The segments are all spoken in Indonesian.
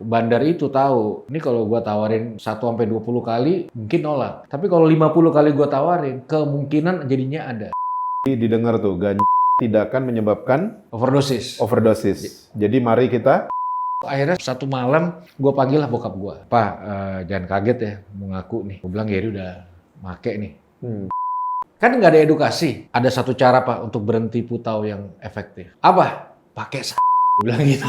bandar itu tahu, ini kalau gua tawarin 1-20 kali mungkin nolak. Tapi kalau 50 kali gua tawarin, kemungkinan jadinya ada. Didengar tuh, ganja tidak akan menyebabkan Overdosis. Jadi mari kita Akhirnya satu malam gue panggil lah bokap gue. Pak, jangan kaget ya mau ngaku nih. Gue bilang Gary udah make nih. Kan nggak ada edukasi. Ada satu cara Pak untuk berhenti putau yang efektif. Apa? Pakai gue bilang gitu.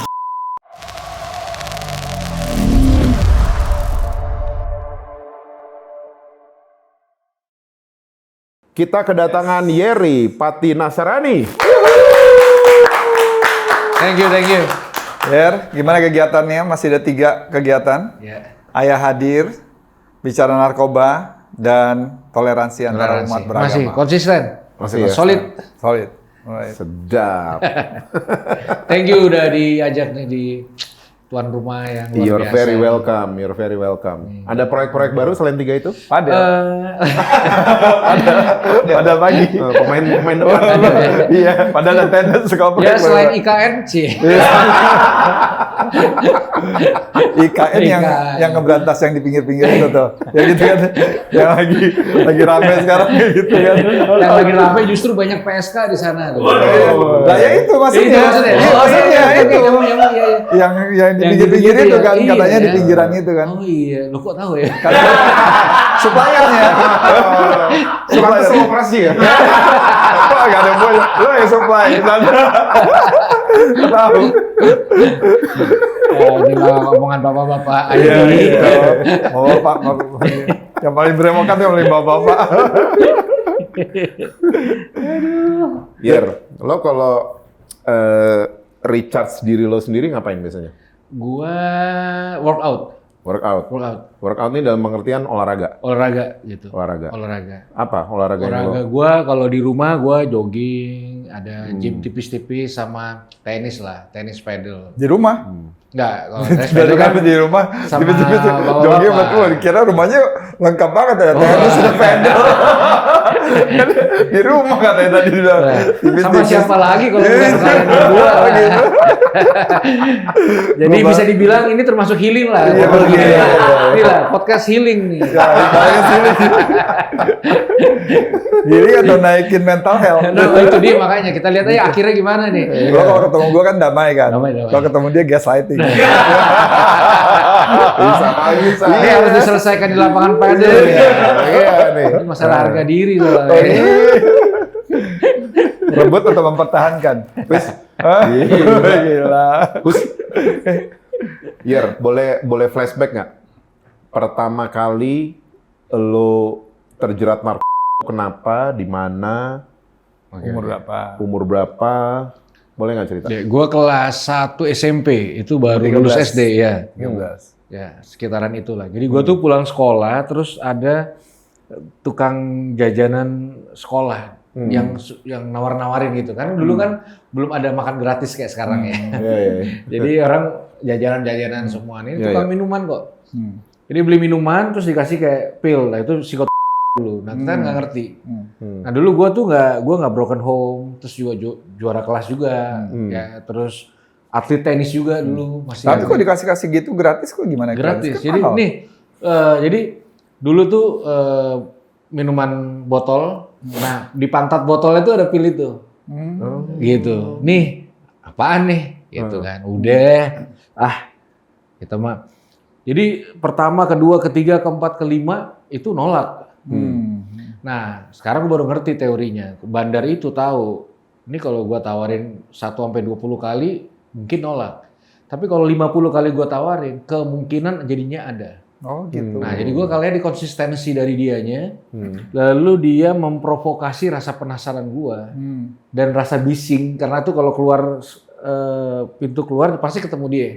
Kita kedatangan Yery Pati Nasarani. Thank you. Yer, gimana kegiatannya? Masih ada 3 kegiatan. Ya. Ayah hadir, bicara narkoba, dan toleransi antara umat beragama. Masih konsisten. Masih ya? Solid. Solid. Alright. Sedap. Thank you udah diajak nih di tuan rumah yang luar You're biasa. very welcome. Ada proyek-proyek baru selain 3 itu? Ada. Eh, Ada lagi. Pemain depan. Iya, padahal attendance sekolah. ya selain IKN sih. IKN yang ngeberantas yang di pinggir-pinggir itu tuh. Ya gitu kan. Yang lagi rame sekarang gitu kan. Yang lagi rame justru banyak PSK di sana. Nah ya itu maksudnya. Iya, maksudnya itu. Yang di pinggir-pinggir itu kan, katanya di pinggiran itu kan. Oh iya, lo kok tahu ya? Suppliernya. Supaya operasi ya? Wah, gak ada boleh. Lo yang supply. Tahu. Ya, ini lah omongan bapak-bapak. Iya. Bapak. Yang paling beremokan yang paling bapak-bapak. Yer, lo kalau recharge diri lo sendiri ngapain biasanya? Gua workout. Workout ini dalam pengertian olahraga. Olahraga gitu. Olahraga. Olahraga Olahraga yang lo? gua kalau di rumah gua jogging, ada gym tipis-tipis sama tenis lah, tenis paddle. Di rumah? Enggak, kalau tenis Dari paddle kan kami di rumah, sama tiba-tiba bapak-bapak. jogging betul. Dikira rumahnya lengkap banget ada tenis, ada pedal. Di rumah katanya tadi bilang. sama siapa lagi kalau bukan kalian berdua lah. Gitu. Jadi bisa dibilang ini termasuk healing lah. Iya, Kalau gini. iya. Ini lah podcast healing nih. Ya, sini. Jadi atau naikin mental health. Nah, itu dia makanya kita lihat aja akhirnya gimana nih. Gua kalau ketemu gua kan damai kan. Damai. Kalau ketemu dia gaslighting. Bisa. Ini harus diselesaikan di lapangan padel. Iya nih. Ini masalah harga diri soalnya. Rebut atau mempertahankan? Gila. Yer, boleh flashback nggak? Pertama kali lo terjerat narkoba, kenapa, di mana, Umur berapa? boleh nggak cerita? Gue kelas 1 SMP, itu baru 13. lulus SD ya. 13. Ya, sekitaran itulah. Jadi gue tuh pulang sekolah, terus ada tukang jajanan sekolah yang nawar-nawarin gitu kan. Dulu kan belum ada makan gratis kayak sekarang ya. Iya. Jadi orang jajanan-jajanan semua ini Iya, tukang minuman kok. Jadi beli minuman terus dikasih kayak pil, nah itu psikot dulu. Nah kita nggak ngerti. Nah dulu gue tuh nggak broken home, terus juga juara kelas juga, ya terus atlet tenis juga dulu masih. Tapi kok dikasih gitu gratis kok gimana? Gratis. Kan Jadi mahal. nih, jadi dulu tuh minuman botol, nah di pantat botolnya tuh ada pil itu, gitu. Nih apaan nih? Gitu kan. Udah, kita mah. Jadi pertama, kedua, ketiga, keempat, kelima itu nolak. Nah sekarang gue baru ngerti teorinya. Bandar itu tahu, ini kalau gue tawarin 1-20 kali mungkin nolak. Tapi kalau 50 kali gue tawarin, kemungkinan jadinya ada. Oh gitu. Nah, jadi gue kalian di konsistensi dari dianya, lalu dia memprovokasi rasa penasaran gue dan rasa bising, karena tuh kalau keluar pintu keluar pasti ketemu dia.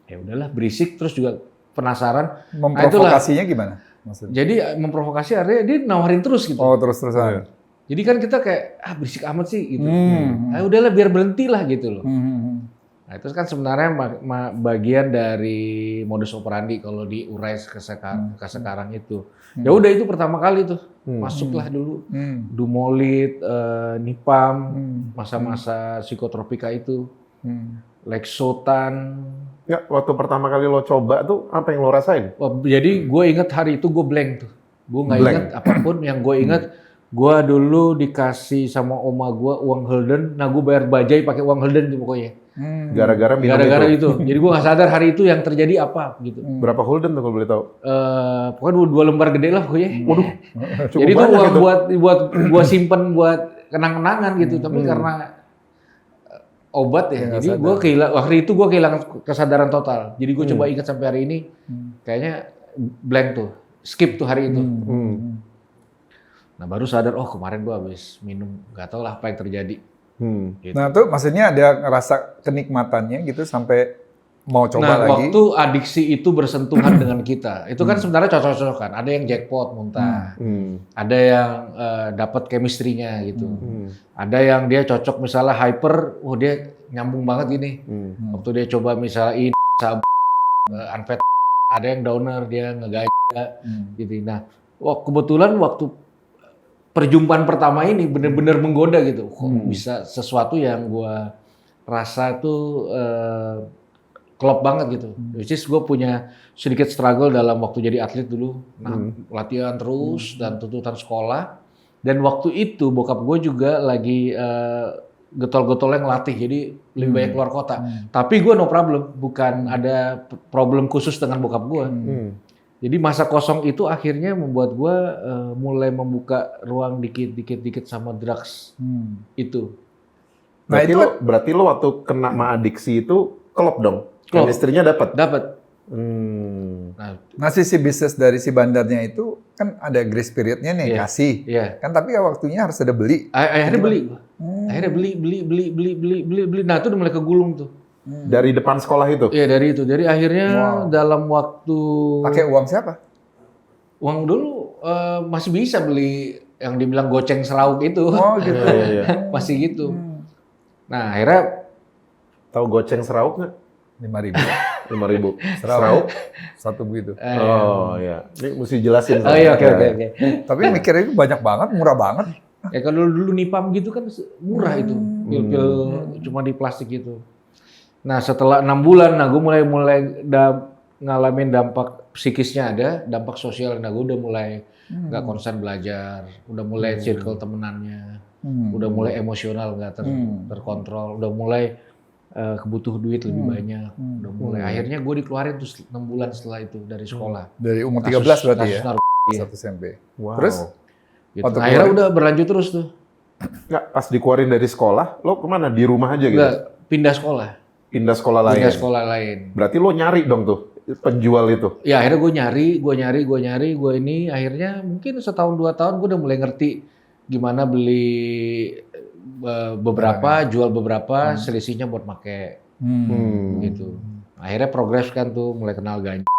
Ya udahlah, berisik terus juga penasaran. Memprovokasinya gimana? Maksudnya? Jadi memprovokasi artinya dia nawarin terus gitu. Oh terus-terusan. Jadi kan kita kayak berisik amat sih gitu. Udahlah biar berhenti lah gitu loh. Nah itu kan sebenarnya bagian dari modus operandi kalau diurai ke sekarang itu. Ya udah itu pertama kali tuh masuklah dulu. Dumolit, Nipam, masa-masa psikotropika itu, Lexotan, Nggak, waktu pertama kali lo coba tuh apa yang lo rasain? Wah, jadi gue inget hari itu gue blank tuh. Gue nggak Blank. inget apapun. Yang gue inget, gue dulu dikasih sama oma gue uang Holden. Nah gue bayar bajai pakai uang Holden tuh pokoknya. Gara-gara minum Gara-gara itu. itu. Jadi gue nggak sadar hari itu yang terjadi apa gitu. Berapa Holden tuh kalau boleh tahu? Pokoknya dua lembar gede lah pokoknya. Waduh, cukup Jadi itu banyak uang itu. buat gue simpen buat kenang-kenangan gitu. Tapi karena obat ya, jadi gue waktu itu gue kehilangan kesadaran total. Jadi gue coba ingat sampai hari ini, kayaknya blank tuh, skip tuh hari itu. Nah baru sadar, oh kemarin gue habis minum, nggak tahu lah apa yang terjadi. Gitu. Nah, tuh maksudnya ada ngerasa kenikmatannya gitu sampai mau coba Nah, lagi. waktu adiksi itu bersentuhan dengan kita, itu kan sebenarnya cocok-cocokan. Ada yang jackpot muntah, ada yang dapat chemistry-nya gitu. Ada yang dia cocok misalnya hyper, oh dia nyambung banget gini. Waktu dia coba misalnya ini, unfed, ada yang downer, dia ngegaya gitu. Nah, kebetulan waktu perjumpaan pertama ini benar-benar menggoda gitu. Kok bisa sesuatu yang gua rasa tuh klop banget gitu. Which is gue punya sedikit struggle dalam waktu jadi atlet dulu. Nah, latihan terus dan tuntutan sekolah. Dan waktu itu bokap gue juga lagi getol-getolnya ngelatih, jadi lebih banyak keluar kota. Tapi gue no problem, bukan ada problem khusus dengan bokap gue. Jadi masa kosong itu akhirnya membuat gue mulai membuka ruang dikit-dikit sama drugs itu. Nah, Berarti lo waktu kena adiksi itu klop dong? Klop. Chemistry-nya dapat? Dapat. Nah, sisi bisnis dari si bandarnya itu kan ada grace period-nya nih, Iya. kasih. Iya. Kan tapi ya waktunya harus ada beli. Akhirnya beli. Akhirnya beli. Nah, itu udah mulai kegulung tuh. Dari depan sekolah itu? Iya, dari itu. Jadi akhirnya dalam waktu Pakai uang siapa? uang dulu masih bisa beli yang dibilang goceng serauk itu. Oh, gitu. Iya. Masih gitu. Nah, akhirnya Tahu goceng serauk nggak? 5.000. 5.000. Serauk. Satu begitu. Oh iya, ini mesti jelasin. oh iya, oke. Tapi mikirnya itu banyak banget, murah banget. Ya kalau dulu nipam gitu kan murah itu. Pil-pil cuma di plastik gitu. Nah, setelah 6 bulan, nah gue mulai ngalamin dampak psikisnya ada, dampak sosial. Nah, gue udah mulai nggak konsen belajar, udah mulai circle temenannya, udah mulai emosional nggak terkontrol, udah mulai kebutuh duit lebih banyak, udah mulai. Akhirnya gue dikeluarin tuh 6 bulan setelah itu dari sekolah. Dari umur 13 berarti ya? Kasus Satu SMP. Wow. Terus? gitu. Waktu Akhirnya keluar- udah berlanjut terus tuh. Nggak, pas dikeluarin dari sekolah, lo kemana? Di rumah aja gitu? Nggak, pindah sekolah. Pindah sekolah lain? Pindah sekolah lain. Berarti lo nyari dong tuh, penjual itu? Ya akhirnya gue nyari, gue ini akhirnya mungkin setahun 2 tahun gue udah mulai ngerti gimana beli beberapa, jual beberapa, selisihnya buat make gitu. Akhirnya progres kan tuh, mulai kenal ganja.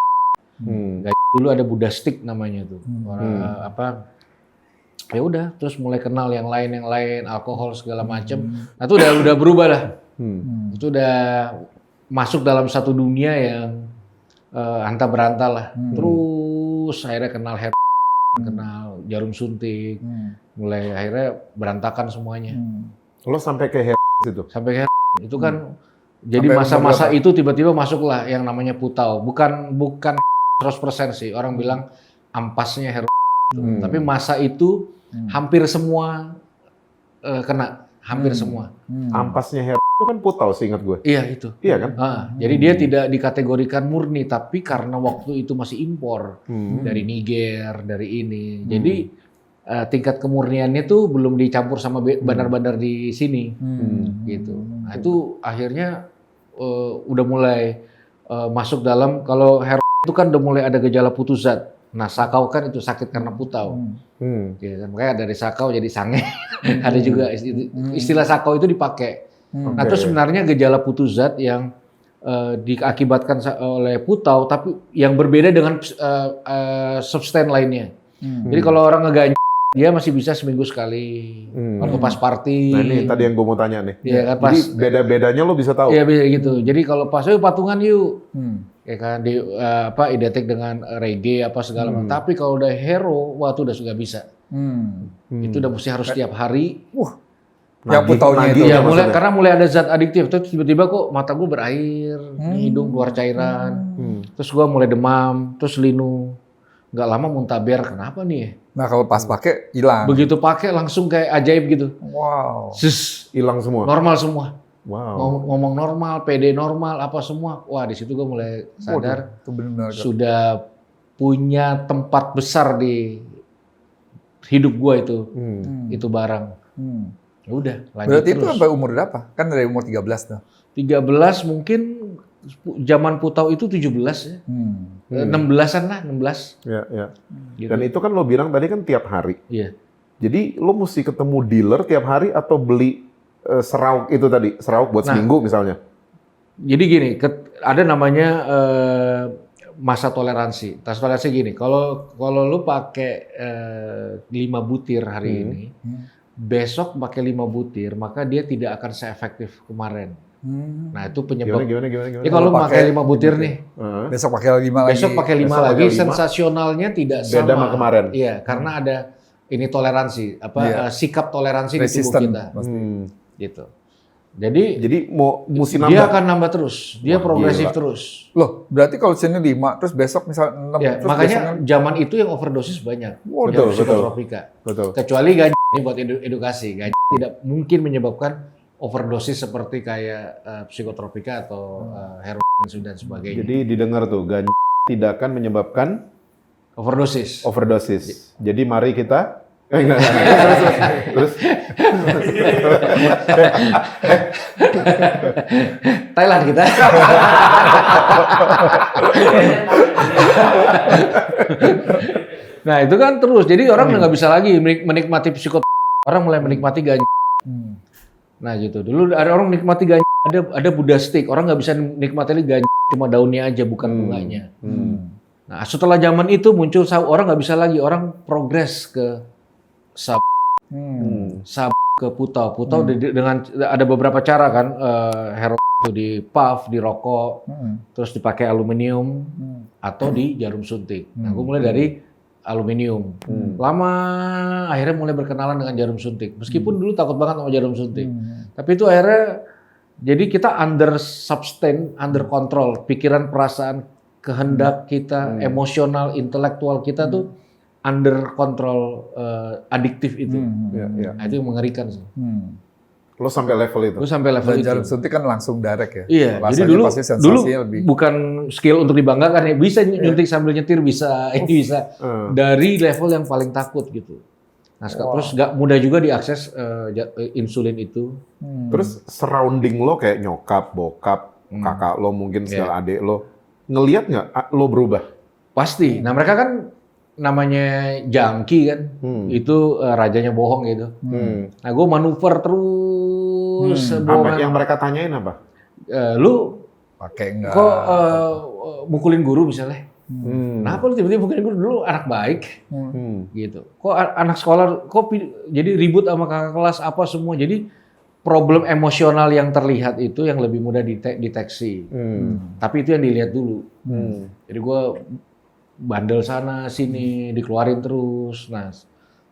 Ganja dulu ada Budastik namanya tuh, apa? Ya udah, terus mulai kenal yang lain, alkohol segala macem. Nah itu udah berubah lah. Itu udah masuk dalam satu dunia yang anta beranta lah. Terus akhirnya kenal kenal jarum suntik, mulai akhirnya berantakan semuanya. Lo sampai ke itu? Sampai itu kan jadi Sampai masa-masa umur itu tiba-tiba masuklah yang namanya putau. Bukan 100% sih, orang bilang ampasnya tapi masa itu hampir semua kena, hampir semua. Ampasnya itu kan putau seingat gue. Iya itu. Iya kan? Jadi dia tidak dikategorikan murni, tapi karena waktu itu masih impor dari Niger, dari ini. Jadi tingkat kemurniannya tuh belum dicampur sama bandar-bandar di sini, gitu. Nah itu akhirnya udah mulai masuk dalam, kalau itu kan udah mulai ada gejala putus zat. Nah sakau kan itu sakit karena putau. Gitu kan. Makanya dari sakau jadi sange. Ada juga istilah sakau itu dipakai. Nah itu sebenarnya gejala putus zat yang diakibatkan oleh putau, tapi yang berbeda dengan substan lainnya. Jadi kalau orang ngeganja, dia masih bisa seminggu sekali. Waktu pas party. Nah ini tadi yang gue mau tanya nih. Iya kan, pas. Jadi beda-bedanya lo bisa tahu? Iya gitu. Jadi kalau pas patungan yuk. Ya kan identik dengan reggae apa segala macam. Tapi kalau udah hero, wah itu udah sudah bisa. Itu udah mesti harus setiap hari. Yang putaunya itu. Iya, maksudnya. karena mulai ada zat adiktif. Terus tiba-tiba kok mata gue berair, di hidung keluar cairan. Terus gue mulai demam, terus linu. Nggak lama muntaber, kenapa nih? Nah kalau pas pakai hilang. Begitu pakai langsung kayak ajaib gitu. Wow. Sus, Hilang semua. normal semua. Wow. Ngomong normal, PD normal, apa semua. Wah, di situ gue mulai sadar Itu benar. sudah punya tempat besar di hidup gue itu barang. Ya udah, lanjut Berarti terus. itu sampai umur berapa? Kan dari umur 13 tuh. 13 mungkin zaman Putau itu 17 ya. 16-an lah, 16. Ya, ya. Gitu. Dan itu kan lo bilang tadi kan tiap hari. Iya. Jadi lo mesti ketemu dealer tiap hari atau beli serauk itu tadi, serauk buat seminggu misalnya. Jadi gini, ada namanya masa toleransi. Masa toleransi gini, kalau lu pakai 5 butir hari ini, besok pakai 5 butir, maka dia tidak akan seefektif kemarin. Nah, itu penyebab. Gimana? Jadi kalau lu pakai 5 butir nih, Besok pakai 5 lagi. besok pakai 5 Besok lagi, pakai 5. sensasionalnya tidak Beda sama. sama kemarin. Iya, karena ada ini toleransi, sikap toleransi di tubuh Resisten. kita. Pasti. Gitu. Jadi mesti dia nambah. akan nambah terus, dia Wah, progresif gila. terus. Loh, berarti kalau sini 5, terus besok misal 6, Ya, terus makanya besoknya- zaman itu yang overdosis banyak. Betul, yang psikotropika. Betul. Kecuali ganja, ini buat edukasi. Ganja tidak mungkin menyebabkan overdosis seperti kayak psikotropika atau heroin dan sebagainya. Jadi didengar tuh, ganja tidak akan menyebabkan Overdosis. overdosis. Jadi mari kita enggak. Terus Thailand kita. Nah itu kan terus. Jadi orang udah nggak bisa lagi menikmati psikotropika. Orang mulai menikmati ganja. Nah gitu. Dulu ada orang menikmati ganja. Ada Buddha stick. Orang nggak bisa nikmati ganja cuma daunnya aja, bukan bunganya. Nah setelah zaman itu muncul orang nggak bisa lagi. Orang progres ke sab ke putau. Putau dengan ada beberapa cara kan. Heroin itu di puff, di rokok, terus dipakai aluminium atau di jarum suntik. Nah gue mulai dari aluminium. Lama akhirnya mulai berkenalan dengan jarum suntik. Meskipun dulu takut banget sama jarum suntik. Tapi itu akhirnya jadi kita under sustain, under control. Pikiran, perasaan, kehendak kita, emosional, intelektual kita tuh under control adiktif itu. Nah, itu yang mengerikan sih. lo sampai level itu. Gue sampai level Dan itu. jarum suntik kan langsung direct ya. Iya, Rasanya jadi dulu pasti sensasinya lebih. bukan skill untuk dibanggakan ya. Bisa nyuntik sambil nyetir, bisa ini bisa dari level yang paling takut gitu. Nah, terus nggak mudah juga diakses insulin itu. Terus surrounding lo kayak nyokap, bokap, kakak lo mungkin segala adik lo ngelihat nggak lo berubah? Pasti. Nah, mereka kan namanya junkie kan. Itu rajanya bohong gitu. Nah, gue manuver terus Apa yang mereka tanyain apa? lu Pakai enggak? kok mukulin guru misalnya? Kenapa lu tiba-tiba mukulin guru? Dulu anak baik. Gitu. Kok anak sekolah jadi ribut sama kakak kelas apa semua. Jadi problem emosional yang terlihat itu yang lebih mudah deteksi. Tapi itu yang dilihat dulu. Jadi gue bandel sana sini dikeluarin terus. Nah,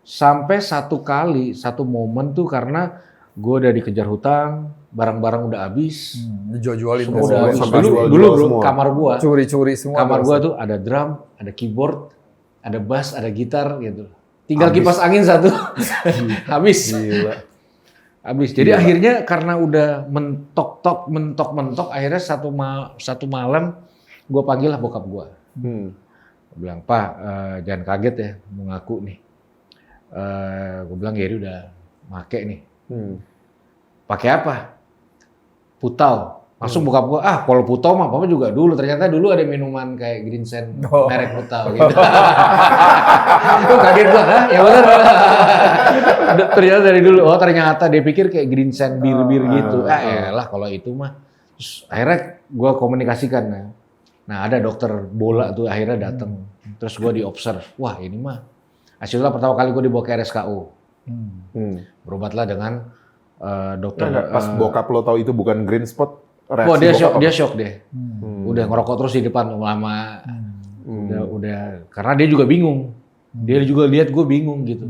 sampai satu momen tuh karena gue udah dikejar hutang, barang-barang udah habis. Dijual-jualin Semua udah habis. sampai Dulu jual bro, semua. kamar gua. Curi-curi semua. Kamar gua tuh ada drum, ada keyboard, ada bass, ada gitar gitu. Tinggal kipas angin satu. Habis. Gila. Habis. Jadi akhirnya karena udah mentok, akhirnya satu malam gua panggil lah bokap gua. Gua bilang, "Pak, jangan kaget ya mau ngaku nih." Gua bilang, "Geri udah make nih." Pakai apa? Putau. Langsung bokap gua, kalau Putau mah papa juga dulu. Ternyata dulu ada minuman kayak Greensen merek Putau gitu. Kok kaget gua, ya benar. Ternyata dari dulu, ternyata dia pikir kayak Greensen bir-bir gitu. Elah kalau itu mah. Terus akhirnya gua komunikasikan. Nah ada dokter bola tuh akhirnya datang. Terus gua diobserv. Wah ini mah. Hasilnya pertama kali gua dibawa ke RSKU. Berobatlah dengan dokter. Pas bokap lo tahu itu bukan green spot, Wah reaksi dia shock deh. Udah ngerokok terus di depan lama. Udah karena dia juga bingung. Dia juga lihat gue bingung gitu.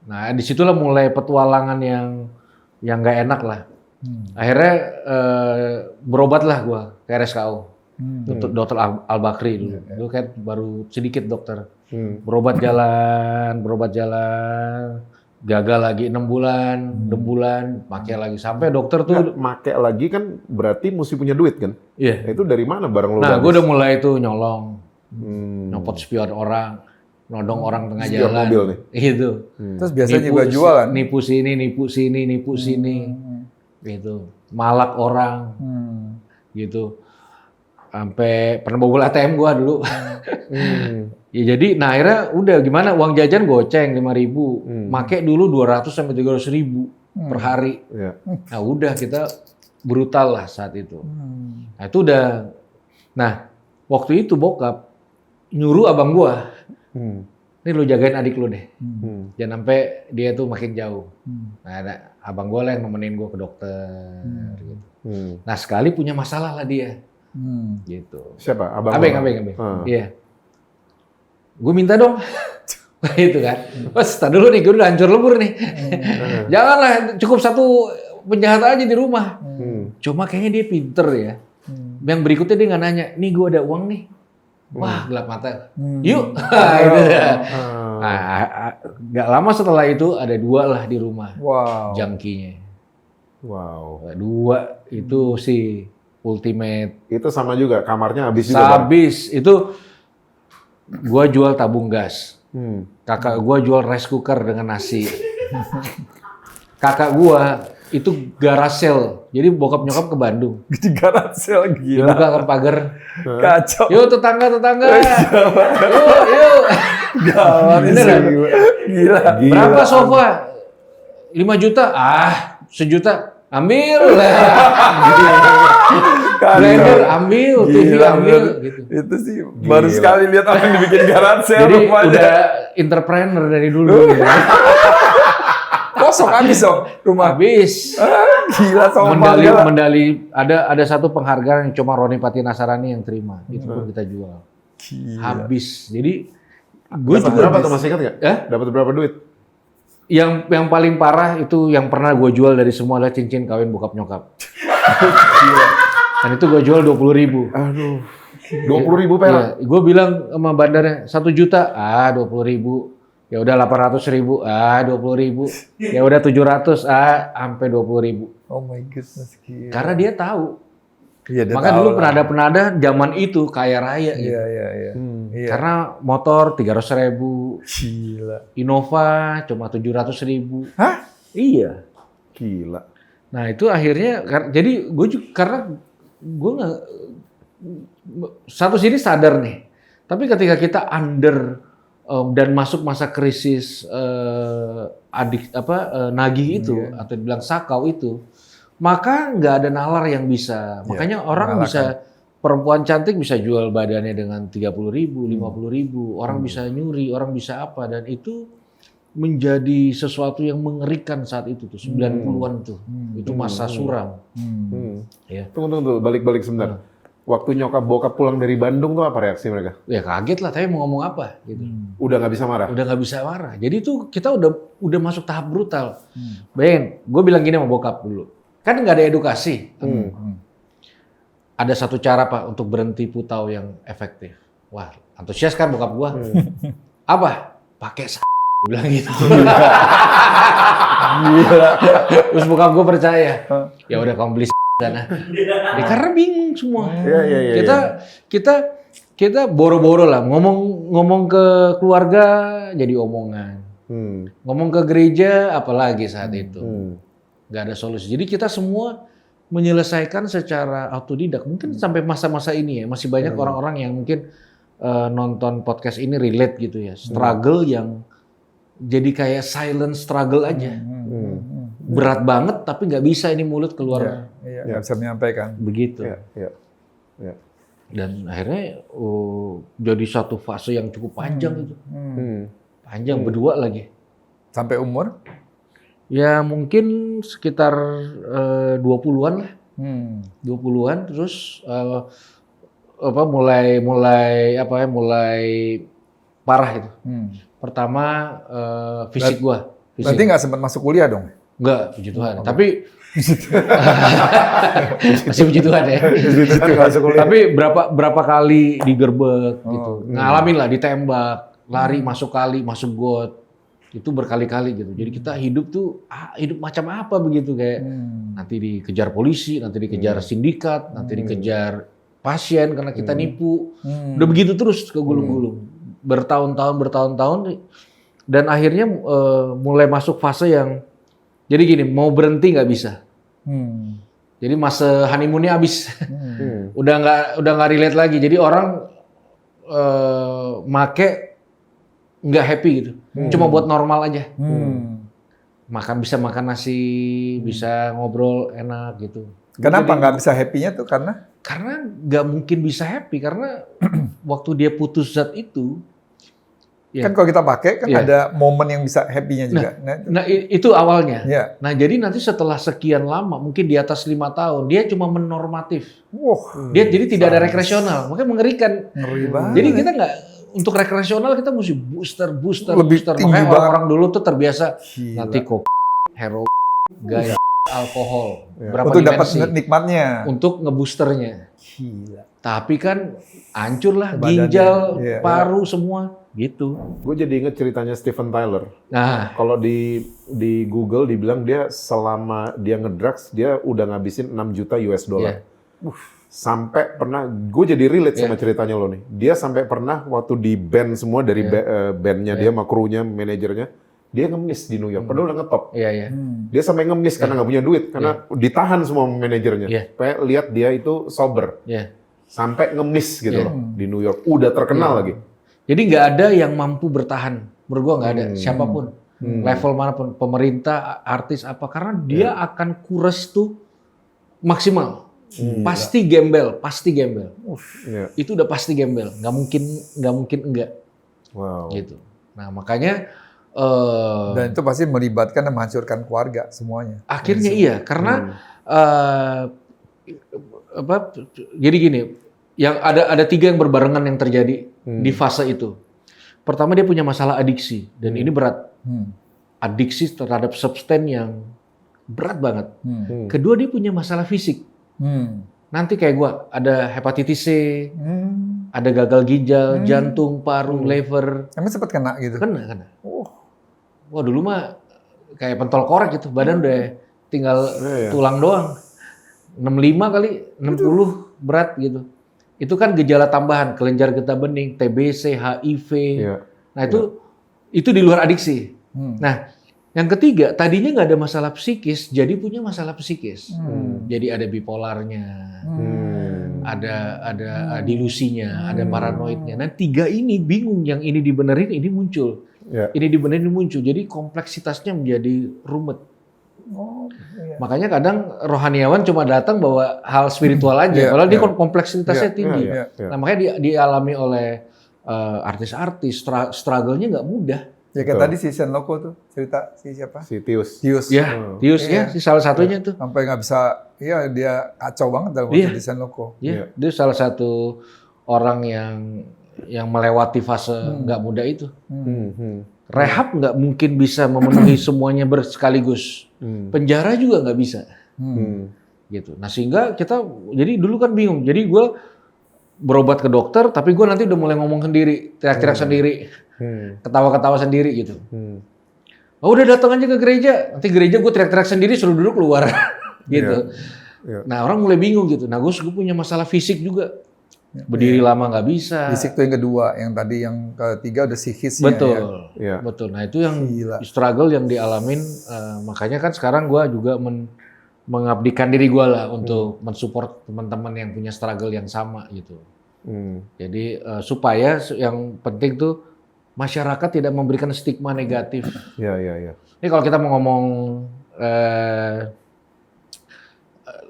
Nah disitulah mulai petualangan yang yang nggak enak lah. Akhirnya berobat lah gue ke RSKO. Untuk dokter Al-Bakri dulu. Dulu kan baru sedikit dokter. Berobat jalan, gagal lagi 6 bulan, pakai lagi. Sampai dokter tuh Make lagi kan berarti mesti punya duit kan? Iya. Itu dari mana barang lo? Nah, gue udah mulai tuh nyolong, nyopot spion orang, nodong orang tengah Spion jalan. mobil nih? Gitu. Terus biasanya juga jualan. Nipu sini. Gitu. Malak orang. Gitu. Sampai pernah bobol ATM gua dulu. Ya jadi, nah akhirnya udah gimana, uang jajan goceng 5.000. Make dulu 200 sampai 300.000 per hari. Nah udah kita brutal lah saat itu. Nah itu udah, nah waktu itu bokap nyuruh abang gua, ini lu jagain adik lu deh. Jangan sampai dia tuh makin jauh. Nah ada abang gua lah yang nemenin gua ke dokter. Gitu. Nah sekali punya masalah lah dia. Gitu. Siapa? Abang. Iya. Gue minta dong. Itu kan. Mas, tar dulu nih, gue udah hancur lebur nih. Janganlah, cukup satu penjahat aja di rumah. Cuma kayaknya dia pinter ya. Yang berikutnya dia nggak nanya, nih gue ada uang nih. Wah, gelap mata. Yuk. Itu dah. Nggak lama setelah itu ada 2 lah di rumah. Wow. Jangkinya. Wow. 2 itu sih ultimate. Itu sama juga, kamarnya habis juga, Bang? Habis. Itu gua jual tabung gas. Kakak gua jual rice cooker dengan nasi. Kakak gua itu garage sale. Jadi bokap nyokap ke Bandung. Di garage sale, Dia gila. buka ke pagar. Kacau. Yuk tetangga. Yuk. Gawat Bener sih. kan? Gila. Berapa sofa? 5 juta? 1 juta. Ambil lah. Blender ambil, TV Gila, ambil. bener. Gitu. Itu sih baru sekali lihat apa yang dibikin garage sale Jadi rupanya. udah entrepreneur dari dulu. Gitu. Kosong habis dong rumah. Habis. Gila sama Medali ada satu penghargaan yang cuma Roni Patinasarani yang terima. Itu pun kita jual. Habis. Jadi gue Dapat juga berapa tuh, masih ingat nggak? Dapat berapa duit? yang paling parah itu yang pernah gue jual dari semua adalah cincin kawin bokap nyokap. Dan itu gue jual 20.000. Aduh. 20.000 perak. Gue bilang sama bandarnya 1 juta, 20.000. Ya udah 800.000, 20.000. Ya udah 700, sampai 20.000. Oh my goodness, gila. Karena dia tahu. Iya, dia Maka tahu dulu lah. penada-penada zaman itu kaya raya gitu. Iya. Iya. Karena motor 300.000, Gila. Innova cuma 700.000. Hah? Iya. Gila. Nah itu akhirnya, jadi gue juga karena gue nggak satu sini sadar nih, tapi ketika kita under dan masuk masa krisis nagih itu atau dibilang sakau itu, maka nggak ada nalar yang bisa. Makanya orang bisa, perempuan cantik bisa jual badannya dengan 30.000, 50.000, orang bisa nyuri, orang bisa apa, dan itu menjadi sesuatu yang mengerikan saat itu tuh 90-an tuh. Itu masa suram. Ya. Tunggu, balik sebentar. Waktu nyokap bokap pulang dari Bandung tuh apa reaksi mereka? Ya kaget lah, tapi mau ngomong apa gitu. Udah nggak bisa marah? Udah nggak bisa marah. Jadi tuh kita udah masuk tahap brutal. Bayangin, gue bilang gini sama bokap dulu. Kan nggak ada edukasi. Ada satu cara Pak untuk berhenti putau yang efektif. Wah, antusias kan bokap gue. Apa? Pakai gue bilang gitu. Gila. Terus bokap gue percaya. Ya udah kamu beli sana. Ya, karena bingung semua. Iya. Kita boro-boro lah ngomong ke keluarga jadi omongan. Ngomong ke gereja apalagi saat itu. Nggak ada solusi. Jadi kita semua menyelesaikan secara autodidak. Mungkin sampai masa-masa ini ya masih banyak orang-orang yang mungkin nonton podcast ini relate gitu ya. Struggle yang jadi kayak silent struggle aja. Berat banget tapi nggak bisa ini mulut keluar. Iya, nggak bisa menyampaikan. Begitu. Iya. Dan akhirnya jadi satu fase yang cukup panjang itu. Panjang berdua lagi. Sampai umur? Ya mungkin sekitar 20-an lah. 20-an terus mulai parah itu. Pertama fisik gua. Berarti nggak sempat masuk kuliah dong? Enggak, puji Tuhan. Tapi masih puji Tuhan ya. Tapi berapa kali digerebek gitu. Ngalamin lah ditembak, lari masuk kali, masuk got. Itu berkali-kali gitu. Jadi kita hidup tuh hidup macam apa begitu kayak nanti dikejar polisi, nanti dikejar sindikat, nanti dikejar pasien karena kita nipu. Udah begitu terus kegulung-gulung. Bertahun-tahun dan akhirnya mulai masuk fase yang jadi gini, mau berhenti nggak bisa. Jadi masa honeymoon-nya habis. Udah nggak relate lagi. Jadi orang make nggak happy gitu. Cuma buat normal aja. Bisa makan nasi, bisa ngobrol enak gitu. Kenapa nggak bisa happy-nya tuh? Karena nggak mungkin bisa happy karena waktu dia putus zat itu. Ya. Kan kalau kita pakai kan ada momen yang bisa happy-nya juga. Nah itu awalnya. Ya. Nah jadi nanti setelah sekian lama, mungkin di atas 5 tahun, dia cuma menormatif. Dia jadi tidak ada rekreasional, makanya mengerikan. Ngeri banget. Jadi kita nggak untuk rekreasional kita mesti booster. Lebih tinggi Makanya banget. orang dulu tuh terbiasa nanti Gila. heroin, gaya, alkohol, berapa Untuk dapat dimensi nikmatnya. untuk ngeboosternya. Gila. Tapi kan hancur lah Badannya. ginjal, Iya. paru semua gitu. Gue jadi inget ceritanya Steven Tyler. Nah, Kalau di Google dibilang dia selama dia ngedrugs dia udah ngabisin 6 juta US dollar. Sampai pernah, gue jadi relate sama ceritanya lo nih. Dia sampai pernah waktu di band semua dari bandnya dia, sama krunya, manajernya, dia ngemis di New York. Padahal udah ngetop. iya. Dia sampai ngemis karena nggak punya duit, karena ditahan semua manajernya. Supaya lihat dia itu sober. Iya. Sampai ngemis gitu loh di New York. Udah terkenal lagi. Jadi nggak ada yang mampu bertahan. Menurut gua nggak ada, siapapun. Level manapun, pemerintah, artis apa. Karena dia akan kures tuh maksimal. Pasti gembel. Iya. Itu udah pasti gembel. Nggak mungkin enggak. Wow. Gitu. Nah makanya Dan itu pasti melibatkan dan menghancurkan keluarga semuanya. akhirnya iya. Karena jadi gini, yang ada 3 yang berbarengan yang terjadi di fase itu. Pertama dia punya masalah adiksi dan ini berat. Adiksi terhadap substan yang berat banget. Kedua dia punya masalah fisik. Nanti kayak gua ada hepatitis C, ada gagal ginjal, jantung, paru, liver. Emang sempat kena gitu? Kena. Wah dulu mah kayak pentol korek gitu, badan udah tinggal tulang doang. 65 kali, 60 berat gitu. Itu kan gejala tambahan, kelenjar getah bening, TBC, HIV. Nah itu di luar adiksi. Nah yang ketiga, tadinya nggak ada masalah psikis, jadi punya masalah psikis. Jadi ada bipolarnya, ada delusinya, ada paranoidnya. Nah 3 ini bingung, yang ini dibenerin, ini muncul. Ini dibenerin, ini muncul. Jadi kompleksitasnya menjadi rumit. Makanya kadang rohaniawan cuma datang bawa hal spiritual aja, padahal dia kompleksitasnya tinggi. Nah makanya dialami oleh artis-artis, struggle-nya nggak mudah. Ya kayak tadi si Sen Loko tuh cerita si siapa? Si Tius. Tius. Tius ya, salah satunya tuh. Sampai nggak bisa, dia kacau banget dalam waktu di Sen Loko. Iya, dia salah satu orang yang melewati fase nggak mudah itu. Rehab nggak mungkin bisa memenuhi semuanya sekaligus. Penjara juga nggak bisa. Gitu. Nah sehingga jadi dulu kan bingung. Jadi gue berobat ke dokter, tapi gue nanti udah mulai ngomong sendiri, teriak-teriak sendiri. Ketawa-ketawa sendiri gitu. Oh udah datang aja ke gereja, nanti gereja gue teriak-teriak sendiri suruh duduk keluar gitu. Nah orang mulai bingung gitu. Nah gue punya masalah fisik juga, berdiri lama nggak bisa. Fisik tuh yang kedua, yang tadi yang ketiga udah psikisnya. Betul. Nah itu yang struggle yang dialamin. Makanya kan sekarang gue juga mengabdikan diri gue lah untuk mensupport teman-teman yang punya struggle yang sama gitu. Jadi supaya yang penting tuh masyarakat tidak memberikan stigma negatif. Iya. Ini kalau kita mau ngomong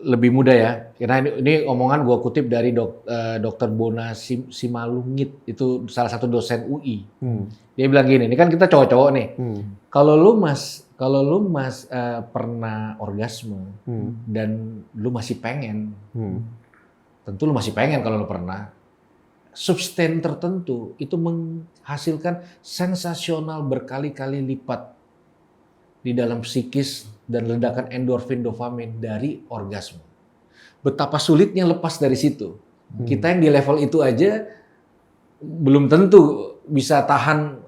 lebih mudah ya, karena ini omongan gua kutip dari Dr. Bona Simalungit, itu salah satu dosen UI. Dia bilang gini, ini kan kita cowok-cowok nih. Kalau lu mas pernah orgasme dan lu masih pengen, tentu lu masih pengen kalau lu pernah. Substan tertentu itu menghasilkan sensasional berkali-kali lipat di dalam psikis dan ledakan endorfin dopamin dari orgasme. Betapa sulitnya lepas dari situ. Kita yang di level itu aja belum tentu bisa tahan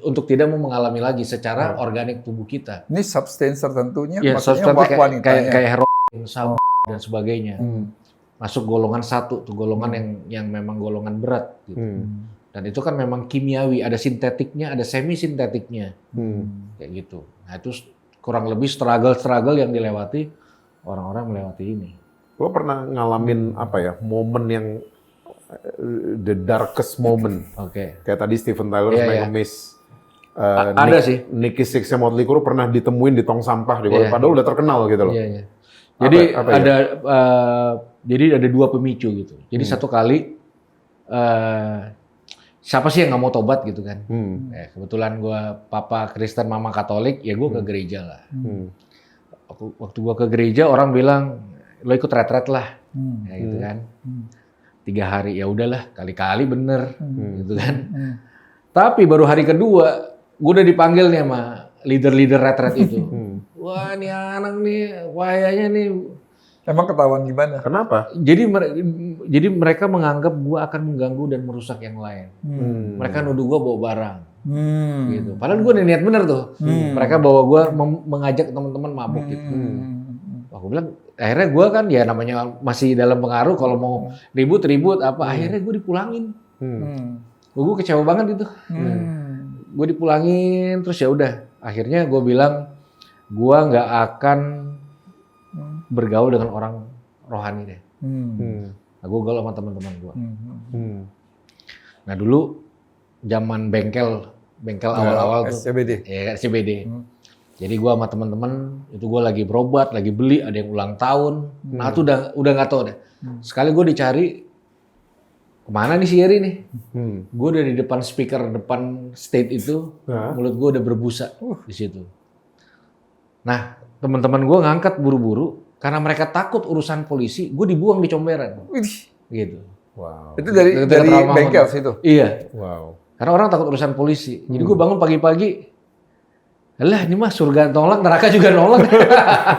untuk tidak mau mengalami lagi secara organik tubuh kita. Ini substance tertentunya, Ya, maksudnya substansi wanitanya. kayak heroin, sabu dan sebagainya. Masuk golongan 1 tuh, golongan yang memang golongan berat gitu. Dan itu kan memang kimiawi, ada sintetiknya, ada semi sintetiknya. Kayak gitu. Nah, itu kurang lebih struggle yang dilewati orang-orang melewati ini. Lo pernah ngalamin apa ya, momen yang the darkest moment? Oke. Kayak tadi Steven Tyler Iya, sama iya. ngemis. Ada sih. Nicky Sixx Motley Crue pernah ditemuin di tong sampah di Iya. padahal udah terkenal gitu loh. Iya, iya. Jadi Apa ya? ada 2 pemicu gitu. Jadi satu kali siapa sih yang nggak mau tobat gitu kan? Kebetulan gue papa Kristen, mama Katolik, ya gue ke gereja lah. Waktu gue ke gereja orang bilang lo ikut retret lah, kayak gitu kan. 3 hari ya udahlah, kali-kali bener, gitu kan. Tapi baru hari kedua gue udah dipanggil nih sama leader retret itu. Wah, ini anak nih, wayanya nih. Emang ketahuan gimana? Kenapa? Jadi mereka menganggap gua akan mengganggu dan merusak yang lain. Mereka nuduh gua bawa barang, gitu. Padahal gua niat bener tuh. Mereka bawa gua mengajak teman-teman mabuk gitu. Aku bilang, akhirnya gua kan ya namanya masih dalam pengaruh. Kalau mau ribut apa, akhirnya gua dipulangin. Gua kecewa banget gitu. Gua dipulangin, terus ya udah. Akhirnya gua bilang, gua nggak akan bergaul dengan orang rohani deh. Nah, gue gaul sama teman-teman gue. Nah dulu zaman bengkel awal-awal tuh, SCBD. ya SCBD. Jadi gue sama teman-teman itu gue lagi berobat, lagi beli, ada yang ulang tahun. Nah itu udah nggak tahu deh. Sekali gue dicari, kemana nih si Yeri nih? Gue udah di depan speaker, depan stage itu, mulut gue udah berbusa di situ. Nah teman-teman gue ngangkat buru-buru. Karena mereka takut urusan polisi, gue dibuang di comberan. Gitu. Wow. Itu dari bengkel situ? Iya. Wow. Karena orang takut urusan polisi. Jadi gue bangun pagi-pagi, alah ini mah surga nolak, neraka juga nolak.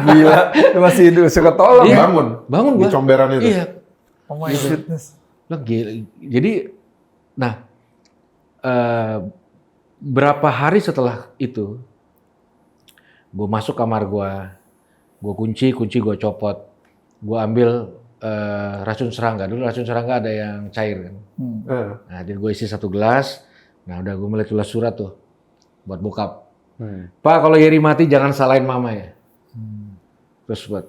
Gila, masih hidup, suka tolong. Iya. Bangun Di gue. Comberan itu. Iya. Oh my goodness. Lah, gila. Jadi, nah, berapa hari setelah itu, gue masuk kamar gue kunci gue copot, gue ambil racun serangga. Dulu racun serangga ada yang cair kan. Nah, jadi gue isi 1 gelas. Nah, udah gue mulai tulis surat tuh buat bokap. Pak, kalau Yeri mati jangan salahin mama ya. Terus buat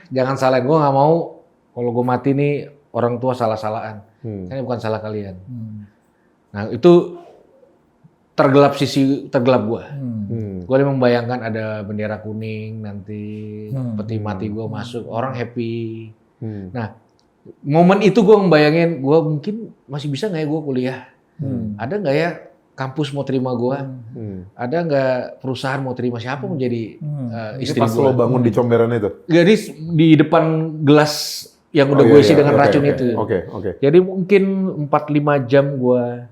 jangan salahin, gue nggak mau kalau gue mati nih orang tua salah-salahan. Kan ini bukan salah kalian. Nah, itu tergelap gue. Gue membayangkan ada bendera kuning nanti, peti mati gue masuk, orang happy. Nah, momen itu gue membayangin, gue mungkin masih bisa nggak ya gue kuliah? Ada nggak ya kampus mau terima gue? Ada nggak perusahaan mau terima siapa mau jadi istri Pas gue? lo bangun di comberan itu? Jadi di depan gelas yang udah gue isi dengan racun itu. Oke. Jadi mungkin 4-5 jam gue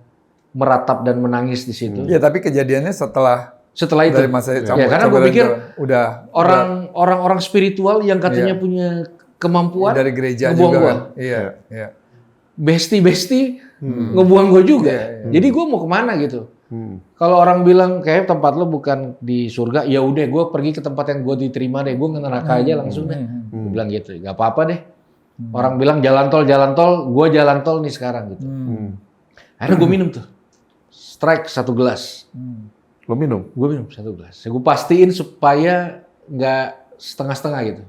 meratap dan menangis di situ. Ya tapi kejadiannya setelah itu. Dari masa Ya, karena gue pikir udah orang spiritual yang katanya punya kemampuan dari gereja ngebuang juga gua. kan. Iya. Besti ngebuang gue juga. Jadi gue mau kemana gitu. Kalau orang bilang kayak tempat lo bukan di surga, ya udah gue pergi ke tempat yang gue diterima deh, gue ke neraka aja langsung deh. Gue bilang gitu, nggak apa-apa deh. Orang bilang jalan tol, gue jalan tol nih sekarang gitu. Akhirnya gue minum tuh, strike 1 gelas. Lo minum? Gue minum 1 gelas. Gue pastiin supaya nggak setengah-setengah gitu.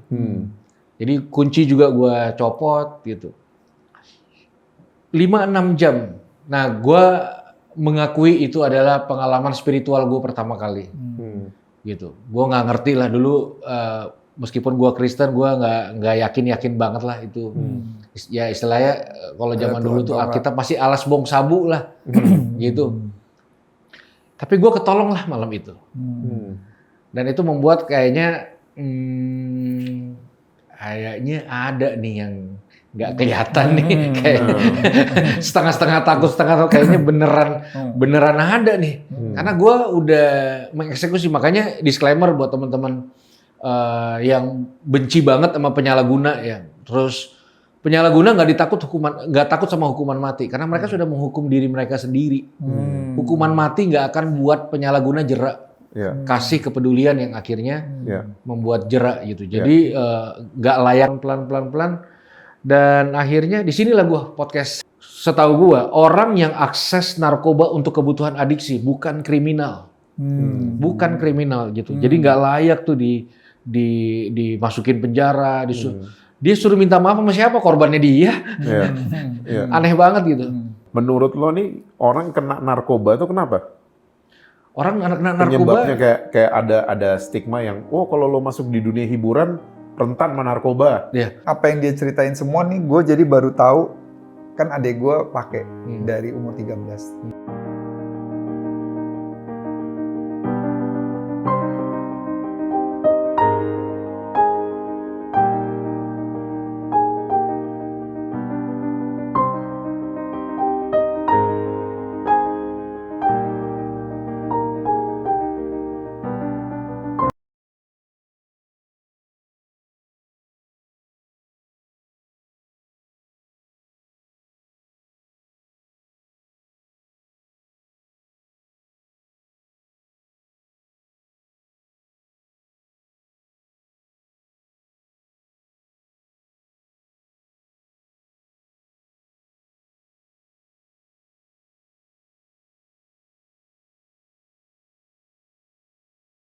Jadi kunci juga gue copot gitu. 5-6 jam. Nah, gue mengakui itu adalah pengalaman spiritual gue pertama kali. Gitu. Gue nggak ngerti lah dulu. Meskipun gue Kristen, gue nggak yakin banget lah itu. Ya istilahnya kalau zaman dulu tuh Alkitab masih alas bong sabu lah, gitu. Tapi gue ketolong lah malam itu. Dan itu membuat kayaknya ada nih nggak kelihatan nih, kayak setengah-setengah takut, setengah tahu kayaknya beneran ada nih. Karena gue udah mengeksekusi, makanya disclaimer buat teman-teman yang benci banget sama penyalahguna ya. Terus penyalahguna nggak takut sama hukuman mati, karena mereka sudah menghukum diri mereka sendiri. Hukuman mati nggak akan buat penyalahguna jerak. Kasih kepedulian yang akhirnya membuat jerak gitu. Jadi nggak layak pelan-pelan. Dan akhirnya di sinilah gue podcast. Setahu gue, orang yang akses narkoba untuk kebutuhan adiksi bukan kriminal, bukan kriminal gitu. Jadi nggak layak tuh dimasukin penjara, dia suruh minta maaf sama siapa, korbannya dia. Aneh banget gitu. Menurut lo nih, orang kena narkoba itu kenapa? Orang kena narkoba penyebabnya kayak ada stigma yang, kalau lo masuk di dunia hiburan rentan sama narkoba. Apa yang dia ceritain semua nih, gue jadi baru tahu kan adek gue pakai dari umur 13.